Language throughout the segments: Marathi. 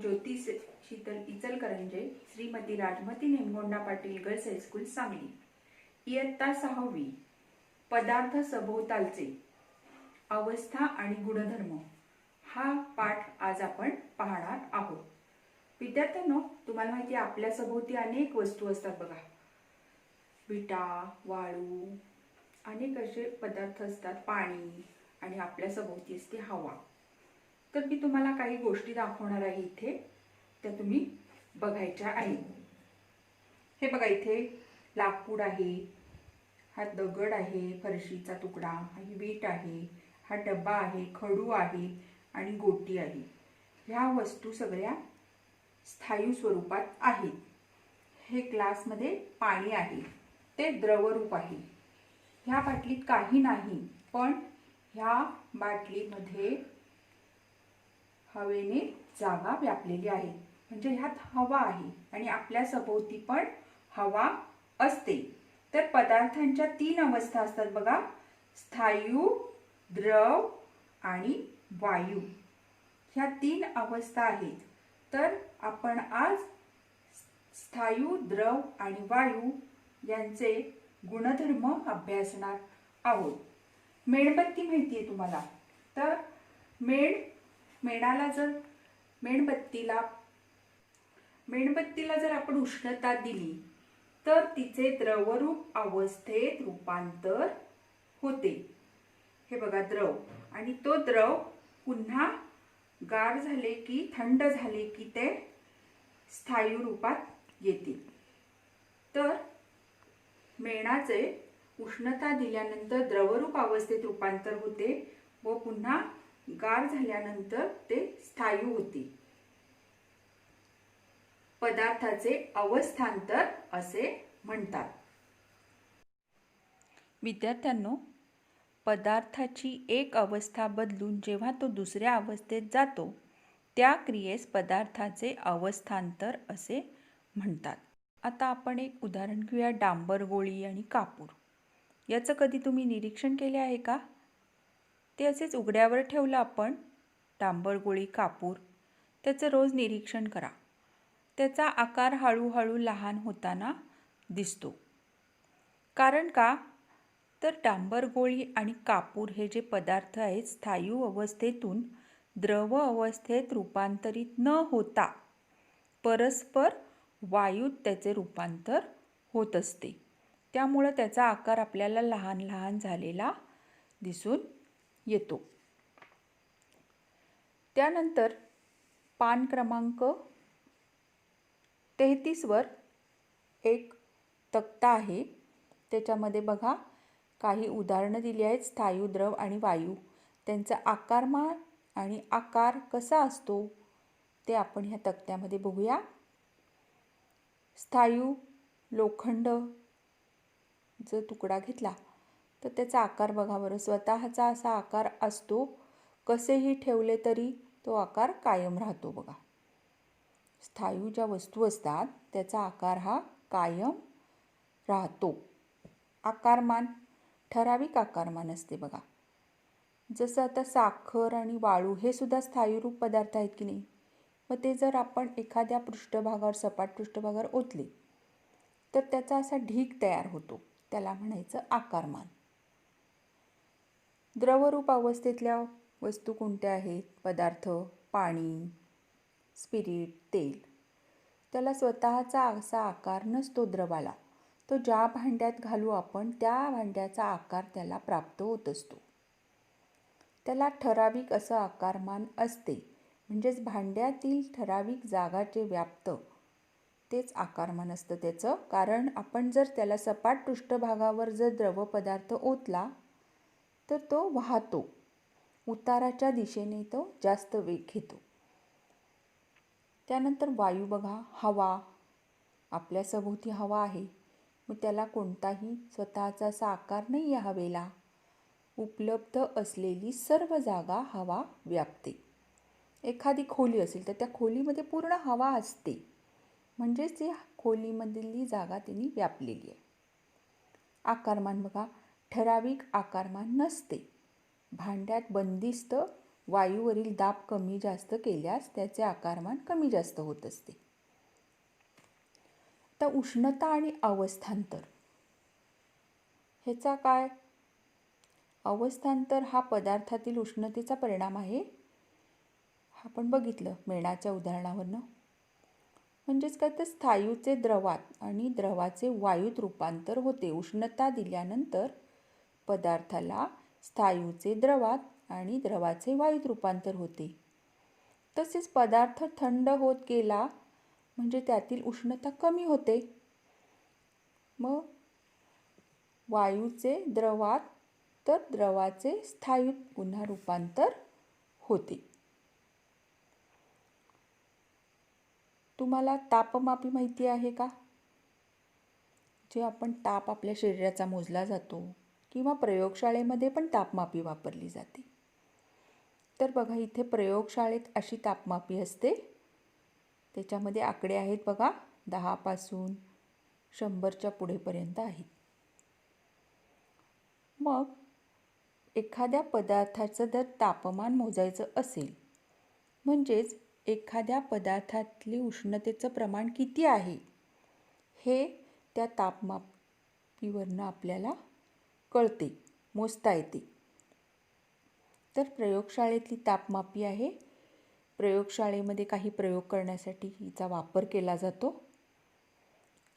ज्योती शीतल इचलकरंजे, श्रीमती राजमती नेमगोंडा पाटील गर्ल्स हायस्कूल सांगली, इयत्ता 6वी, पदार्थ सभोवतालचे अवस्था आणि गुणधर्म हा पाठ आज आपण पाहणार आहोत. विद्यार्थ्यांनो, तुम्हाला माहिती आहे आपल्या सभोवती अनेक वस्तू असतात बघा. विटा, वाळू, अनेक असे पदार्थ असतात, पाणी आणि आपल्या सभोवती असते हवा. तर मी तुम्हाला काही गोष्टी दाखवणार आहे इथे, त्या तुम्ही बघायच्या आहेत. हे बघा, इथे लाकूड आहे, हा दगड आहे, फरशीचा तुकडा, ही वीट आहे, हा डब्बा आहे, खडू आहे आणि गोटी आहे. ह्या वस्तू सगळ्या स्थायू स्वरूपात आहेत. हे ग्लासमध्ये पाणी आहे, ते द्रवरूप आहे. ह्या बाटलीत काही नाही, पण ह्या बाटलीमध्ये हवेने जागा व्यापलेली आहे, म्हणजे ह्यात हवा आहे आणि आपल्या सभोवती पण हवा असते. तर पदार्थांच्या 3 अवस्था असतात बघा, स्थायू, द्रव आणि वायू. ह्या 3 अवस्था आहेत. तर आपण आज स्थायू, द्रव आणि वायू यांचे गुणधर्म अभ्यासणार आहोत. मेणबत्ती माहिती आहे तुम्हाला. तर मेणबत्तीला जर आपण उष्णता दिली तर तिचे द्रवरूप अवस्थेत रूपांतर होते. हे बघा, द्रव, आणि तो द्रव पुन्हा गार झाले की, थंड झाले की ते स्थायू रूपात येते. तर मेणाचे उष्णता दिल्यानंतर द्रवरूप अवस्थेत रूपांतर होते व पुन्हा गार झाल्यानंतर ते स्थायू होते. पदार्थाचे अवस्थांतर असे म्हणतात. विद्यार्थ्यांनो, पदार्थाची एक अवस्था बदलून जेव्हा तो दुसऱ्या अवस्थेत जातो त्या क्रियेस पदार्थाचे अवस्थांतर असे म्हणतात. आता आपण एक उदाहरण घेऊया, डांबर गोळी आणि कापूर. याचं कधी तुम्ही निरीक्षण केले आहे का? ते असेच उघड्यावर ठेवलं आपण, डांबर गोळी, कापूर, त्याचं रोज निरीक्षण करा. त्याचा आकार हळूहळू लहान होताना दिसतो. कारण का? तर डांबर गोळी आणि कापूर हे जे पदार्थ आहेत, स्थायू अवस्थेतून द्रव अवस्थेत रूपांतरित न होता परस्पर वायूत त्याचे रूपांतर होत असते. त्यामुळे त्याचा आकार आपल्याला लहान लहान झालेला दिसून येतो. त्यानंतर पान क्रमांक 33 वर एक तक्ता आहे. त्याच्यामध्ये बघा काही उदाहरणं दिली आहेत. स्थायू, द्रव आणि वायू, त्यांचा आकारमान आणि आकार कसा असतो ते आपण ह्या तक्त्यामध्ये बघूया. स्थायू लोखंड जर तुकडा घेतला तर त्याचा आकार बघा बरं, स्वतःचा असा आकार असतो. कसेही ठेवले तरी तो आकार कायम राहतो बघा. स्थायू ज्या वस्तू असतात त्याचा आकार हा कायम राहतो. आकारमान ठराविक आकारमान असते बघा. जसं आता साखर आणि वाळू हे सुद्धा स्थायूरूप पदार्थ आहेत की नाही. मग ते जर आपण एखाद्या पृष्ठभागावर, सपाट पृष्ठभागावर ओतले तर त्याचा असा ढीग तयार होतो, त्याला म्हणायचं आकारमान. द्रवरूप अवस्थेतल्या वस्तू कोणत्या आहेत? पदार्थ, पाणी, स्पिरिट, तेल. त्याला स्वतःचा असा आकार नसतो द्रवाला. तो ज्या भांड्यात घालू आपण त्या भांड्याचा आकार त्याला प्राप्त होत असतो. त्याला ठराविक असं आकारमान असते, म्हणजेच भांड्यातील ठराविक जागा जे व्याप्त तेच आकारमान असतं त्याचं. कारण आपण जर त्याला सपाट पृष्ठभागावर जर द्रव पदार्थ ओतला तर तो वाहतो, उताराच्या दिशेने तो जास्त वेग घेतो. त्यानंतर वायू बघा, हवा. आपल्या सभोवती हवा आहे, मग त्याला कोणताही स्वतःचा असा आकार नाही आहे हवेला. उपलब्ध असलेली सर्व जागा हवा व्यापते. एखादी खोली असेल तर त्या खोलीमध्ये पूर्ण हवा असते, म्हणजेच ती खोलीमधली जागा तिने व्यापलेली आहे. आकारमान बघा, ठराविक आकारमान नसते. भांड्यात बंदिस्त वायूवरील दाब कमी जास्त केल्यास त्याचे आकारमान कमी जास्त होत असते. तर उष्णता आणि अवस्थांतर ह्याचा काय? अवस्थांतर हा पदार्थातील उष्णतेचा परिणाम आहे. आपण बघितलं मेणाच्या उदाहरणावरनं. म्हणजेच काय तर स्थायूचे द्रवात आणि द्रवाचे वायूत रूपांतर होते. उष्णता दिल्यानंतर पदार्थाला स्थायूचे द्रवात आणि द्रवाचे वायूत रूपांतर होते. तसेच पदार्थ थंड होत गेला म्हणजे त्यातील उष्णता कमी होते. मग वायूचे द्रवात तर द्रवाचे स्थायूत पुन्हा रूपांतर होते. तुम्हाला तापमापी माहिती आहे का? जे आपण ताप आपल्या शरीराचा मोजला जातो किंवा प्रयोगशाळेमध्ये पण तापमापी वापरली जाते. तर बघा इथे प्रयोगशाळेत अशी तापमापी असते. त्याच्यामध्ये आकडे आहेत बघा, 10 पासून 100च्या पुढेपर्यंत आहेत. मग एखाद्या पदार्थाचं जर तापमान मोजायचं असेल म्हणजेच एखाद्या पदार्थातली उष्णतेचं प्रमाण किती आहे हे त्या तापमापीवरनं आपल्याला कळते, मोजता येते. तर प्रयोगशाळेतली तापमापी आहे. प्रयोगशाळेमध्ये काही प्रयोग करण्यासाठी हिचा वापर केला जातो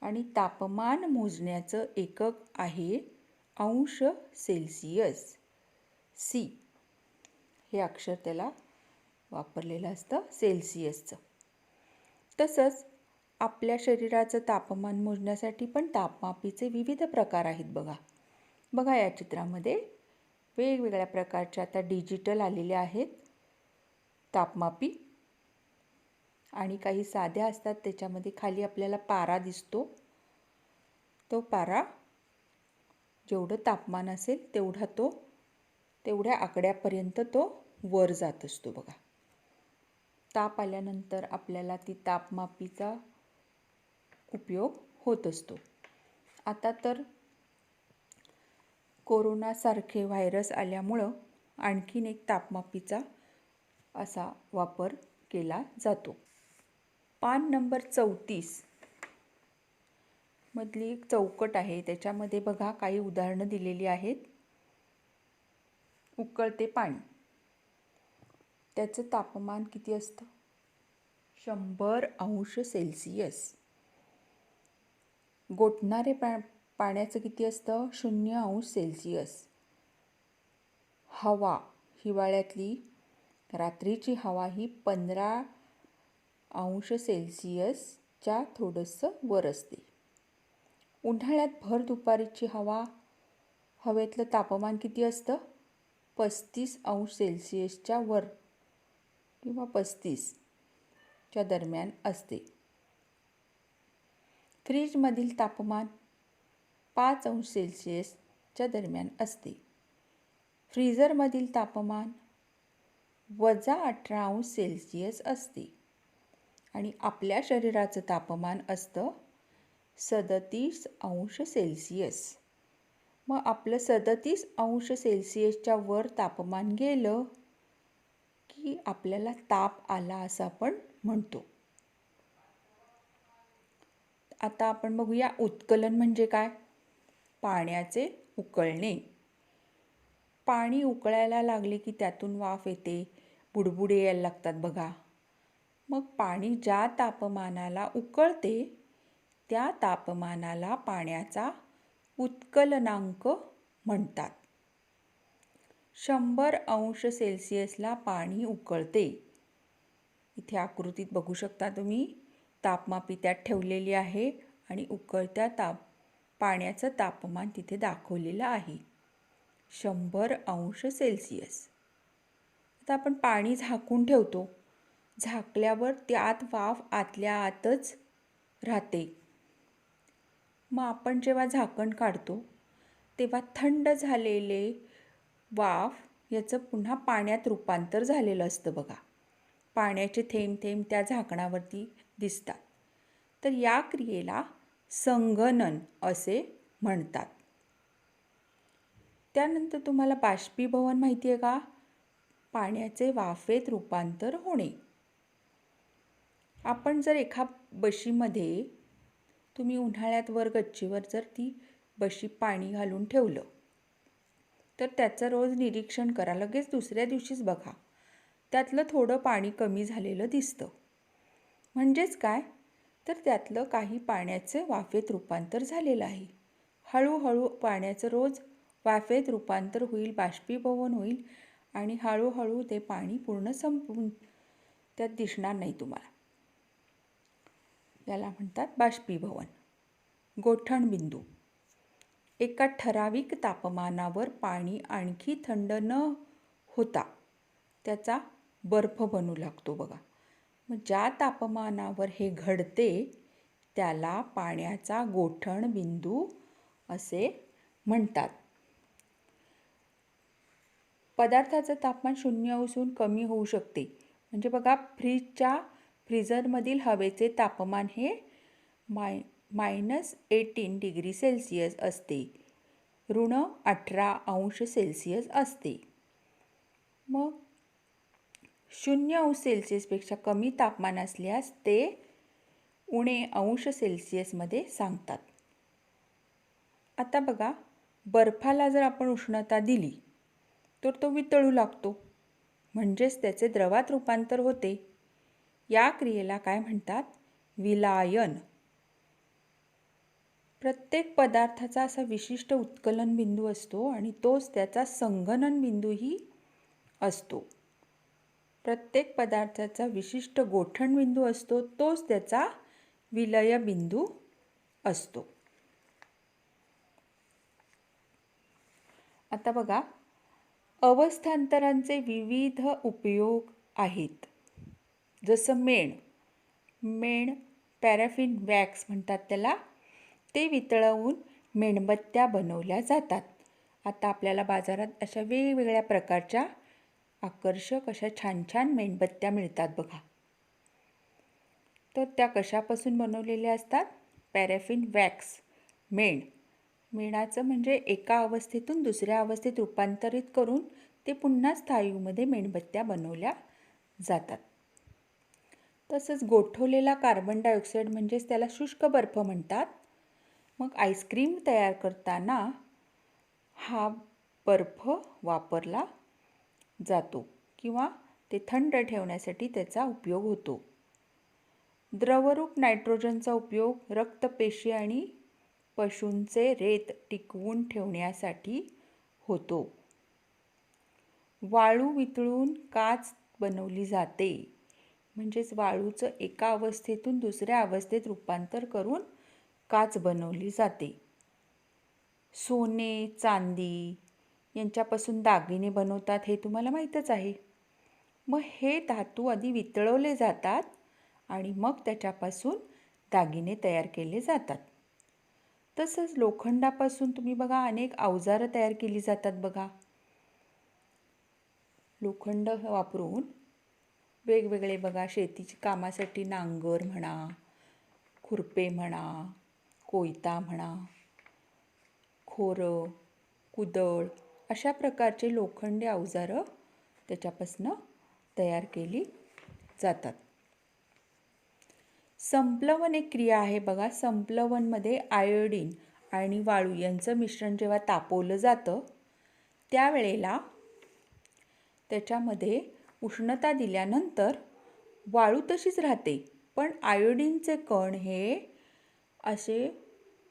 आणि तापमान मोजण्याचं एकक आहे अंश सेल्सिअस. सी हे अक्षर त्याला वापरलेलं असतं सेल्सिअसचं. तसंच आपल्या शरीराचं तापमान मोजण्यासाठी पण तापमापीचे विविध प्रकार आहेत बघा. बघा या चित्रामध्ये वेगवेगळ्या प्रकारच्या आता डिजिटल आलेल्या आहेत तापमापी आणि काही साध्या असतात. त्याच्यामध्ये खाली आपल्याला पारा दिसतो. तो पारा जेवढं तापमान असेल तेवढ्या आकड्यापर्यंत तो वर जात असतो बघा. ताप आल्यानंतर आपल्याला ती तापमापीचा उपयोग होत असतो. आता तर कोरोनासारखे व्हायरस आल्यामुळं आणखीन एक तापमापीचा असा वापर केला जातो. पान नंबर 34 मधली एक चौकट आहे. त्याच्यामध्ये बघा काही उदाहरणं दिलेली आहेत. उकळते पाणी, त्याचं तापमान किती असतं? 100 अंश सेल्सिअस. गोठणारे पाण्याचं किती असतं? 0 अंश सेल्सिअस. हवा हिवाळ्यातली रात्रीची हवा ही 15 अंश सेल्सिअसच्या थोडंसं वर असते. उन्हाळ्यात भर दुपारीची हवेतलं तापमान किती असतं? 35 अंश सेल्सिअसच्या वर किंवा 35च्या दरम्यान असते. फ्रीजमधील तापमान 5 अंश सेल्सिअसच्या दरम्यान असते. फ्रीझरमधील तापमान -18 अंश सेल्सिअस असते. आणि आपल्या शरीराचं तापमान असतं 37 अंश सेल्सिअस. मग आपलं 37 अंश सेल्सिअसच्या वर तापमान गेलं की आपल्याला ताप आला असं आपण म्हणतो. आता आपण बघूया उत्कलन म्हणजे काय? पाण्याचे उकळणे. पाणी उकळायला लागले की त्यातून वाफ येते, बुडबुडे यायला लागतात बघा. मग पाणी ज्या तापमानाला उकळते त्या तापमानाला पाण्याचा उत्कलनांक म्हणतात. 100 अंश सेल्सिअसला पाणी उकळते. इथे आकृतीत बघू शकता तुम्ही, तापमापी त्यात ठेवलेली आहे आणि उकळत्या पाण्याचं तापमान तिथे दाखवलेलं आहे 100 अंश सेल्सिअस. आता आपण पाणी झाकून ठेवतो. झाकल्यावर त्यात वाफ आतल्या आतच राहते. मग आपण जेव्हा झाकण काढतो तेव्हा थंड झालेले वाफ याचं पुन्हा पाण्यात रूपांतर झालेलं असतं बघा. पाण्याचे थेंब थेंब त्या झाकणावरती दिसतात. तर या क्रियेला संगनन असे म्हणतात. त्यानंतर तुम्हाला बाष्पीभवन माहिती आहे का? पाण्याचे वाफेत रूपांतर होणे. आपण जर एका बशीमध्ये तुम्ही उन्हाळ्यात वर गच्चीवर जर ती बशी पाणी घालून ठेवलं तर त्याचं रोज निरीक्षण करा. लगेच दुसऱ्या दिवशीच बघा त्यातलं थोडं पाणी कमी झालेलं दिसतं. म्हणजेच काय तर त्यातलं काही पाण्याचे वाफेत रूपांतर झालेलं आहे. हळूहळू पाण्याचं रोज वाफेत रूपांतर होईल, बाष्पीभवन होईल आणि हळूहळू ते पाणी पूर्ण संपून त्यात दिसणार नाही तुम्हाला. याला म्हणतात बाष्पीभवन. गोठणबिंदू. एका ठराविक तापमानावर पाणी आणखी थंड न होता त्याचा बर्फ बनू लागतो बघा. मग ज्या तापमानावर हे घडते त्याला पाण्याचा गोठणबिंदू असे म्हणतात. पदार्थाचं तापमान 0 असून कमी होऊ शकते. म्हणजे बघा फ्रीजरमधील हवेचे तापमान हे -18 डिग्री सेल्सिअस असते, -18 अंश सेल्सिअस असते. मग 0 अंश सेल्सिअसपेक्षा कमी तापमान असल्यास ते -अंश सेल्सिअसमध्ये सांगतात. आता बघा बर्फाला जर आपण उष्णता दिली तर तो वितळू लागतो, म्हणजेच त्याचे द्रवात रूपांतर होते. या क्रियेला काय म्हणतात? विलायन. प्रत्येक पदार्थाचा असा विशिष्ट उत्कलन बिंदू असतो आणि तोच त्याचा संगणन बिंदूही असतो. प्रत्येक पदार्थाचा विशिष्ट गोठण बिंदू असतो, तोच त्याचा विलय बिंदू असतो. आता बघा अवस्थांतरांचे विविध उपयोग आहेत. जसं मेण पॅराफिन वॅक्स म्हणतात त्याला, ते वितळवून मेणबत्त्या बनवल्या जातात. आता आपल्याला बाजारात अशा वेगवेगळ्या प्रकारच्या आकर्षक अशा छान छान मेणबत्त्या मिळतात बघा. तर त्या कशापासून बनवलेल्या असतात? Paraffin wax. मेणाचं म्हणजे एका अवस्थेतून दुसऱ्या अवस्थेत रूपांतरित करून ते पुन्हा स्थायूमध्ये मेणबत्त्या बनवल्या जातात. तसंच गोठवलेला कार्बन डायऑक्साईड म्हणजेच त्याला शुष्क बर्फ म्हणतात. मग आईस्क्रीम तयार करताना हा बर्फ वापरला जातो किंवा ते थंड ठेवण्यासाठी त्याचा उपयोग होतो. द्रवरूप नायट्रोजनचा उपयोग रक्तपेशी आणि पशूंचे रेत टिकवून ठेवण्यासाठी होतो. वाळू वितळून काच बनवली जाते. म्हणजेच वाळूचं एका अवस्थेतून दुसऱ्या अवस्थेत रूपांतर करून काच बनवली जाते. सोने, चांदी यांच्यापासून दागिने बनवतात हे तुम्हाला माहीतच आहे. मग हे धातू आधी वितळवले जातात आणि मग त्याच्यापासून दागिने तयार केले जातात. तसंच लोखंडापासून तुम्ही बघा अनेक अवजारं तयार केली जातात बघा. लोखंड वापरून वेगवेगळे बघा शेतीच्या कामासाठी नांगर म्हणा, खुरपे म्हणा, कोयता म्हणा, खोरं, कुदळ अशा प्रकारचे लोखंडी अवजारं त्याच्यापासून तयार केली जातात. संप्लवन एक क्रिया आहे बघा. संप्लवनमध्ये आयोडीन आणि वाळू यांचं मिश्रण जेव्हा तापवलं जातं त्यावेळेला त्याच्यामध्ये उष्णता दिल्यानंतर वाळू तशीच राहते, पण आयोडीनचे कण हे असे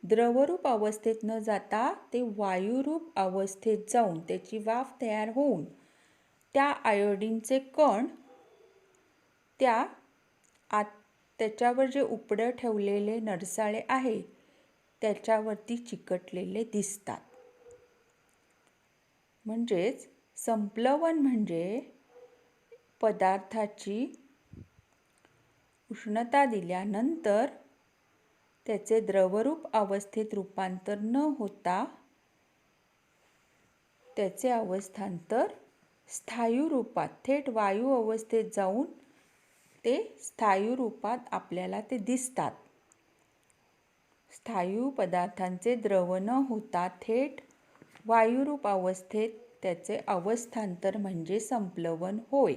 द्रवरूप अवस्थेत न जाता ते वायुरूप अवस्थेत जाऊन त्याची वाफ तयार होऊन त्या आयोडीनचे कण त्याच्यावर जे उपडं ठेवलेले नरसाळे आहे त्याच्यावरती चिकटलेले दिसतात. म्हणजेच संप्लवन म्हणजे पदार्थाची उष्णता दिल्यानंतर त्याचे द्रवरूप अवस्थेत रूपांतर न होता त्याचे अवस्थांतर स्थायू रूपात थेट वायू अवस्थेत जाऊन ते स्थायू रूपात आपल्याला ते दिसतात. स्थायू पदार्थांचे द्रव न होता थेट वायुरूप अवस्थेत त्याचे अवस्थांतर म्हणजे संप्लवन होय.